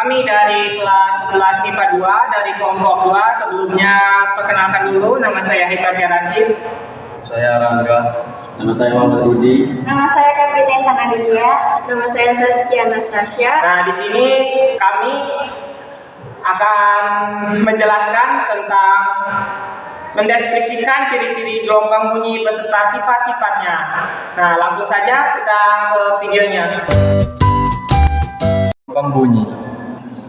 Kami dari kelas 11 IPA 2 dari kelompok 2. Sebelumnya perkenalkan dulu, nama saya Hikar Rashid. Saya Rangga. Nama saya Muhammad Rudi. Nama saya Kapiten Tanadelia. Nama saya Saskia Anastasia. Nah, di sini kami akan menjelaskan tentang mendeskripsikan ciri-ciri gelombang bunyi beserta sifat-sifatnya. Nah, langsung saja kita ke videonya. Gelombang bunyi.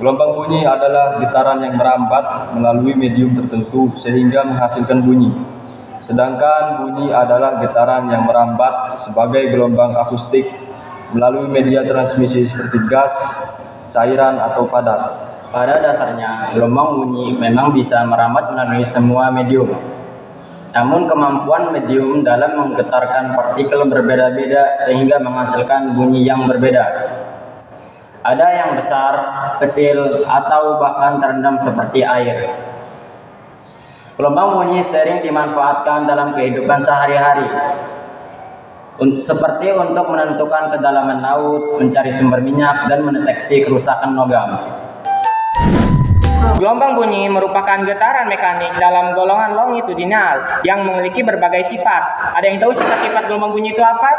Gelombang bunyi adalah getaran yang merambat melalui medium tertentu sehingga menghasilkan bunyi. Sedangkan bunyi adalah getaran yang merambat sebagai gelombang akustik melalui media transmisi seperti gas, cairan, atau padat. Pada dasarnya, gelombang bunyi memang bisa merambat melalui semua medium. Namun kemampuan medium dalam menggetarkan partikel berbeda-beda sehingga menghasilkan bunyi yang berbeda. Ada yang besar, kecil, atau bahkan terendam seperti air. Gelombang bunyi sering dimanfaatkan dalam kehidupan sehari-hari, seperti untuk menentukan kedalaman laut, mencari sumber minyak, dan mendeteksi kerusakan logam. Gelombang bunyi merupakan getaran mekanik dalam golongan longitudinal yang memiliki berbagai sifat. Ada yang tahu sifat-sifat gelombang bunyi itu apa?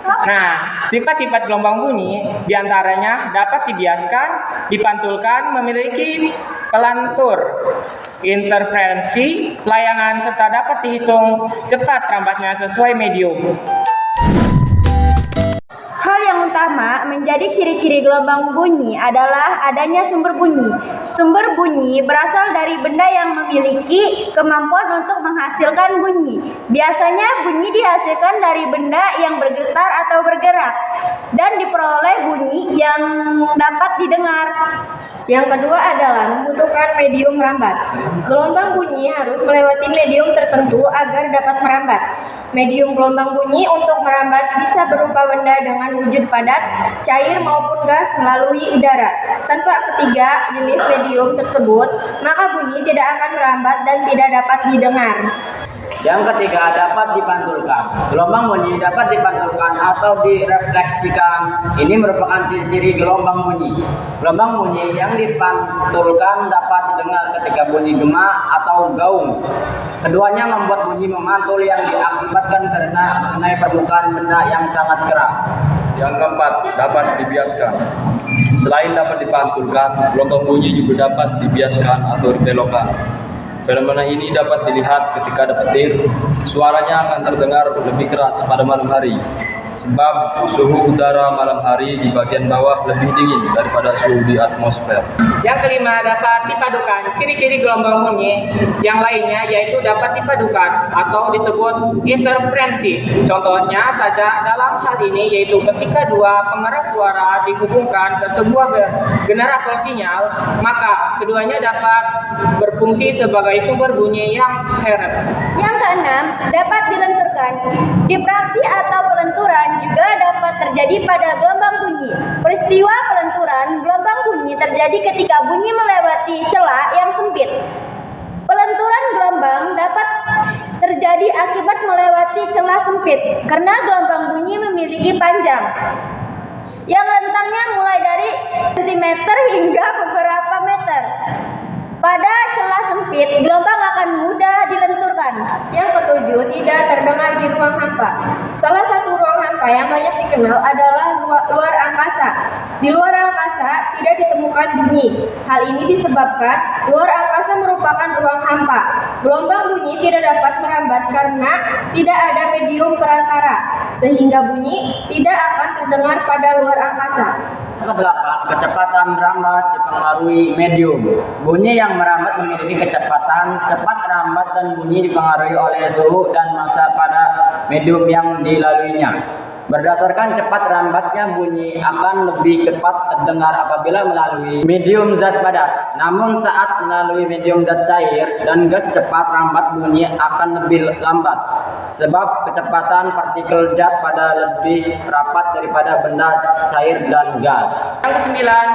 Nah, sifat-sifat gelombang bunyi diantaranya dapat dibiaskan, dipantulkan, memiliki pelantur, interferensi, layangan, serta dapat dihitung cepat rambatnya sesuai medium. Hal yang utama menjadi ciri-ciri gelombang bunyi adalah adanya sumber bunyi. Sumber bunyi berasal dari benda yang memiliki kemampuan untuk menghasilkan bunyi. Biasanya bunyi dihasilkan dari benda yang bergetar atau bergerak dan diperoleh bunyi yang dapat didengar. Yang kedua adalah membutuhkan medium merambat. Gelombang bunyi harus melewati medium tertentu agar dapat merambat. Medium gelombang bunyi untuk merambat bisa berupa benda dengan wujud padat, cair maupun gas melalui udara. Tanpa ketiga jenis medium tersebut, maka bunyi tidak akan merambat dan tidak dapat didengar. Yang ketiga, dapat dipantulkan. Gelombang bunyi dapat dipantulkan atau direfleksikan. Ini merupakan ciri-ciri gelombang bunyi. Gelombang bunyi yang dipantulkan dapat didengar ketika bunyi gema atau gaung. Keduanya membuat bunyi memantul yang diakibatkan karena mengenai permukaan benda yang sangat keras. Yang keempat, dapat dibiaskan. Selain dapat dipantulkan, gelombang bunyi juga dapat dibiaskan atau dibelokkan. Fenomena ini dapat dilihat ketika ada petir, suaranya akan terdengar lebih keras pada malam hari, sebab suhu udara malam hari di bagian bawah lebih dingin daripada suhu di atmosfer. Yang kelima, dapat dipadukan. Ciri-ciri gelombang bunyi yang lainnya yaitu dapat dipadukan atau disebut interferensi. Contohnya saja dalam hal ini yaitu ketika dua pengeras suara dihubungkan ke sebuah generator sinyal, maka keduanya dapat berfungsi sebagai sumber bunyi yang heret. Yang keenam, dapat dilenturkan. Difraksi atau pelenturan juga dapat terjadi pada gelombang bunyi. Peristiwa pelenturan gelombang bunyi terjadi ketika bunyi melewati celah yang sempit. Pelenturan gelombang dapat terjadi akibat melewati celah sempit karena gelombang bunyi memiliki panjang yang rentangnya mulai dari sentimeter hingga beberapa meter. Pada celah sempit, gelombang akan mudah dilenturkan. Yang ketujuh, tidak terdengar di ruang hampa. Salah satu ruang hampa yang banyak dikenal adalah luar angkasa. Di luar angkasa tidak ditemukan bunyi. Hal ini disebabkan luar angkasa merupakan ruang hampa. Gelombang bunyi tidak dapat merambat karena tidak ada medium perantara, sehingga bunyi tidak akan terdengar pada luar angkasa. Kedelapan, kecepatan merambat dipengaruhi medium. Bunyi yang merambat memiliki kecepatan cepat merambat dan bunyi dipengaruhi oleh suhu dan massa pada medium yang dilaluinya. Berdasarkan cepat lambatnya bunyi akan lebih cepat terdengar apabila melalui medium zat padat. Namun saat melalui medium zat cair dan gas cepat lambat bunyi akan lebih lambat. Sebab kecepatan partikel zat pada lebih rapat daripada benda cair dan gas. Yang kesembilan,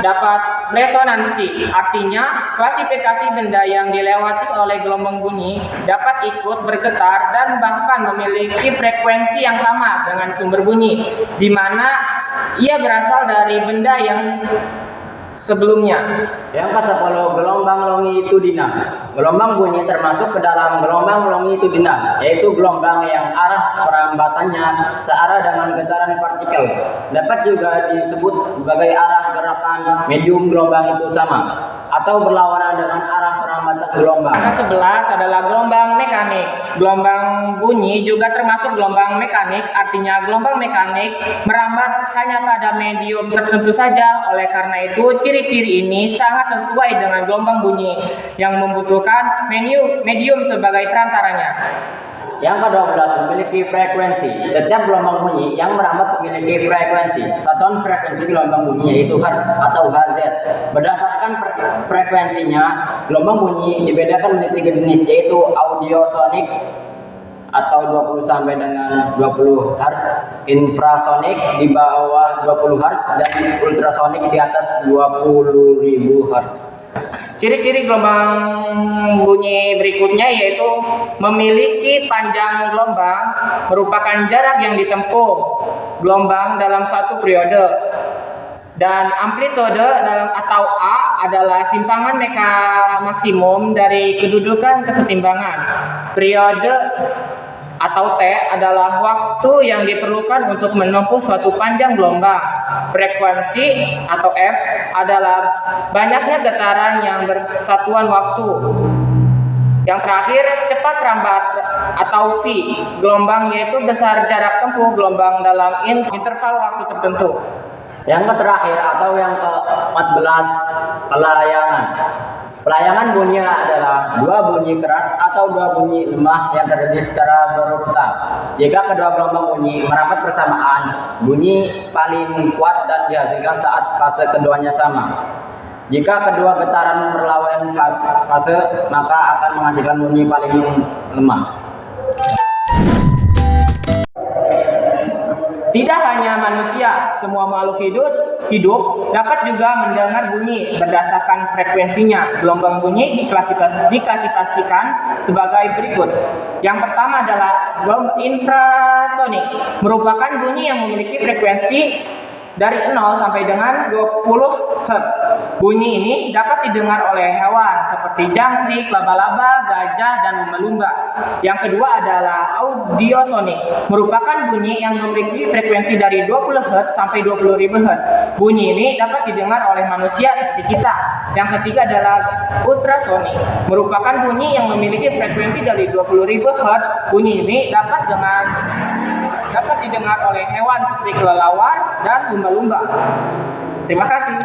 dapat resonansi. Artinya, klasifikasi benda yang dilewati oleh gelombang bunyi dapat ikut bergetar dan bahkan memiliki frekuensi yang sama dengan sumber bunyi, di mana ia berasal dari benda yang sebelumnya. Yang ke-10, gelombang longitudinal. Gelombang bunyi termasuk ke dalam gelombang longitudinal, yaitu gelombang yang arah perambatannya searah dengan getaran partikel. Dapat juga disebut sebagai arah gerakan medium gelombang itu sama atau berlawanan dengan arah perambatan gelombang. Yang ke-11 adalah gelombang mekanik. Gelombang bunyi juga termasuk gelombang mekanik, artinya gelombang mekanik merambat hanya pada medium tertentu saja. Oleh karena itu, ciri-ciri ini sangat sesuai dengan gelombang bunyi yang membutuhkan medium sebagai perantaranya. Yang ke-12, memiliki frekuensi. Setiap gelombang bunyi yang merambat memiliki frekuensi. Satuan frekuensi gelombang bunyi yaitu Hz atau Hz. Berdasarkan frekuensinya, gelombang bunyi dibedakan menjadi tiga jenis, yaitu audiosonik atau 20 sampai dengan 20 Hz, infrasonik di bawah 20 Hz, dan ultrasonik di atas 20.000 Hz. Ciri-ciri gelombang bunyi berikutnya yaitu memiliki panjang gelombang merupakan jarak yang ditempuh gelombang dalam satu periode, dan amplitude dalam atau A adalah simpangan maksimum dari kedudukan kesetimbangan. Periode atau T adalah waktu yang diperlukan untuk menempuh suatu panjang gelombang. Frekuensi atau F adalah banyaknya getaran yang bersatuan waktu. Yang terakhir, cepat rambat atau V gelombang, yaitu besar jarak tempuh gelombang dalam interval waktu tertentu. Yang terakhir atau yang ke-14, pelayangan. Pelayangan bunyi adalah dua bunyi keras atau dua bunyi lemah yang terjadi secara berurutan. Jika kedua gelombang bunyi merambat bersamaan, bunyi paling kuat dan dihasilkan saat fase keduanya sama. Jika kedua getaran berlawanan fase, maka akan menghasilkan bunyi paling lemah. Tidak hanya manusia, semua makhluk hidup dapat juga mendengar bunyi berdasarkan frekuensinya. Gelombang bunyi diklasifikasikan sebagai berikut. Yang pertama adalah gelombang infrasonik, merupakan bunyi yang memiliki frekuensi dari 0 sampai dengan 20 Hz. Bunyi ini dapat didengar oleh hewan seperti jangkrik, laba-laba, gajah, dan lumba-lumba. Yang kedua adalah audiosonik, merupakan bunyi yang memiliki frekuensi dari 20 Hz sampai 20.000 Hz. Bunyi ini dapat didengar oleh manusia seperti kita. Yang ketiga adalah ultrasonik, merupakan bunyi yang memiliki frekuensi dari 20.000 Hz. Bunyi ini dapat didengar oleh hewan seperti kelelawar dan lumba-lumba. Terima kasih.